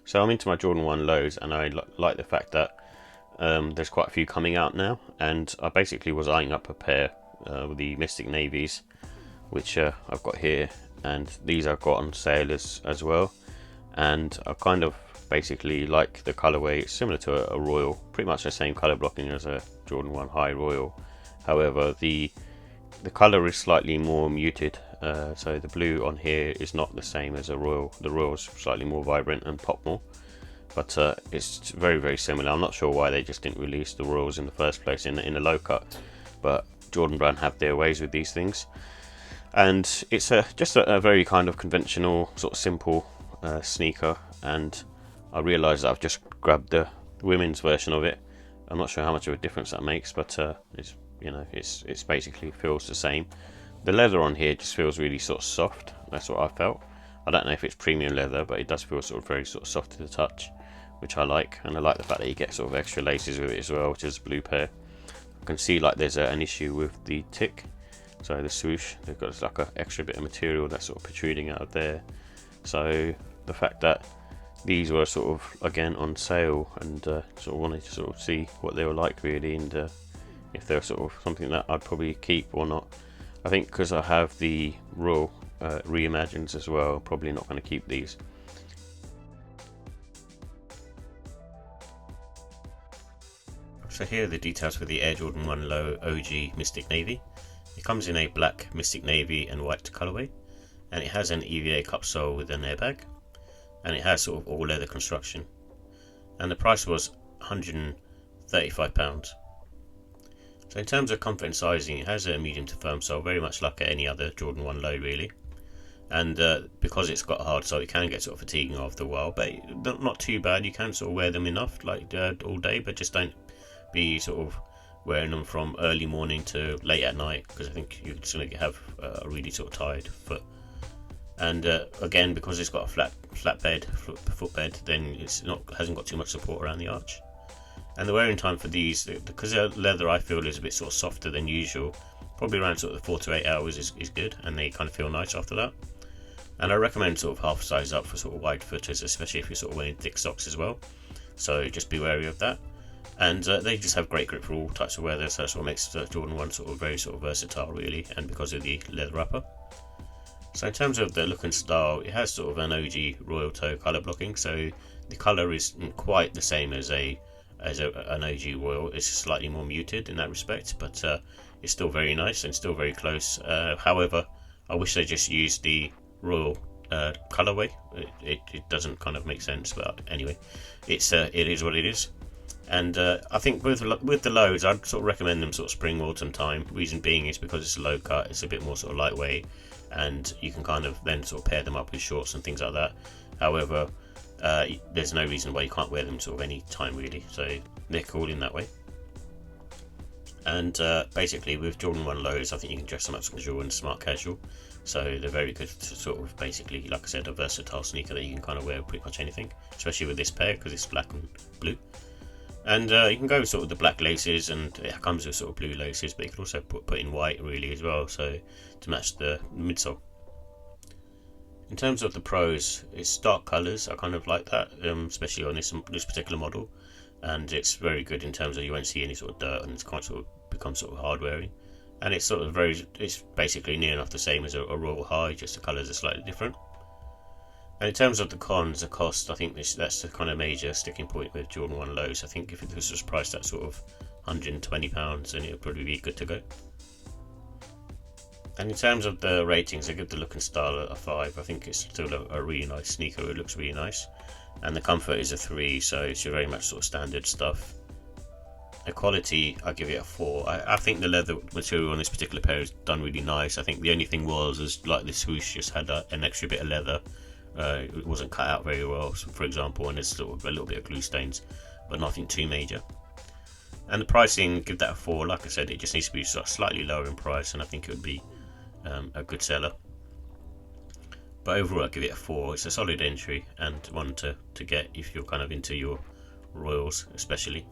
So I'm into my Jordan 1 lows, and I like the fact that there's quite a few coming out now, and I basically was eyeing up a pair with the Mystic Navies, which I've got here, and these I've got on sale as well. And I kind of basically like the colorway. It's similar to a Royal, pretty much the same color blocking as a Jordan 1 High Royal. However, the color is slightly more muted, so the blue on here is not the same as a Royal. The Royal is slightly more vibrant and pop more, but it's very similar. I'm not sure why they just didn't release the Royals in the first place in a low cut, but Jordan Brand have their ways with these things. And it's just a very kind of conventional, sort of simple sneaker, and I realised that I've just grabbed the women's version of it. I'm not sure how much of a difference that makes, but it's basically feels the same. The leather on here just feels really sort of soft. That's what I felt. I don't know if it's premium leather, but it does feel sort of very sort of soft to the touch, which I like. And I like the fact that you get sort of extra laces with it as well, which is a blue pair. I can see like there's an issue with the tick, so the swoosh, they've got like an extra bit of material that's sort of protruding out of there. So the fact that these were sort of again on sale, and sort of wanted to sort of see what they were like really, and if they're sort of something that I'd probably keep or not. I think because I have the Royal Reimagines as well, probably not going to keep these. So here are the details for the Air Jordan 1 Low OG Mystic Navy. It comes in a black Mystic Navy and white colourway, and it has an EVA cup sole with an airbag, and it has sort of all leather construction, and the price was £135. So in terms of comfort and sizing, it has a medium to firm sole, very much like any other Jordan 1 Low really, and because it's got a hard sole, it can get sort of fatiguing after a while, but not too bad. You can sort of wear them enough, like all day, but just don't be sort of wearing them from early morning to late at night, because I think you're just going to have a really sort of tired foot. And again, because it's got a flat footbed, then hasn't got too much support around the arch. And the wearing time for these, because they're leather, I feel is a bit sort of softer than usual. Probably around sort of 4 to 8 hours is good, and they kind of feel nice after that. And I recommend sort of half size up for sort of wide footers, especially if you're sort of wearing thick socks as well. So just be wary of that. And they just have great grip for all types of weather, so that's what makes Jordan 1 sort of very sort of versatile really, and because of the leather upper. So in terms of the look and style, it has sort of an OG Royal Toe colour blocking, so the colour isn't quite the same as an OG Royal. It's slightly more muted in that respect, but it's still very nice and still very close. However, I wish they just used the Royal colourway. It doesn't kind of make sense, but anyway, it is what it is. And I think with the lows, I'd sort of recommend them sort of spring autumn time. Reason being is because it's a low cut, it's a bit more sort of lightweight, and you can kind of then sort of pair them up with shorts and things like that. However, there's no reason why you can't wear them sort of any time really, so they're cool in that way. And basically with Jordan 1 lows, I think you can dress them up casual and smart casual, so they're very good to sort of basically, like I said, a versatile sneaker that you can kind of wear with pretty much anything, especially with this pair because it's black and blue. And you can go with sort of the black laces, and it comes with sort of blue laces, but you can also put in white really as well, so to match the midsole. In terms of the pros, it's dark colours. I kind of like that, especially on this particular model, and it's very good in terms of you won't see any sort of dirt, and it's quite sort of becomes sort of hard wearing. And it's sort of it's basically near enough the same as a Royal High, just the colours are slightly different. And in terms of the cons, the cost, I think that's the kind of major sticking point with Jordan 1 lows. I think if this was priced at sort of £120, then it would probably be good to go. And in terms of the ratings, I give the look and style a 5. I think it's still a really nice sneaker. It looks really nice. And the comfort is a 3, so it's very much sort of standard stuff. The quality, I give it a 4. I think the leather material on this particular pair is done really nice. I think the only thing was like the swoosh just had an extra bit of leather. It wasn't cut out very well, for example, and there's sort of a little bit of glue stains, but nothing too major. And the pricing, give that a 4. Like I said, it just needs to be slightly lower in price, and I think it would be a good seller. But overall, I give it a 4. It's a solid entry and one to get if you're kind of into your Royals, especially.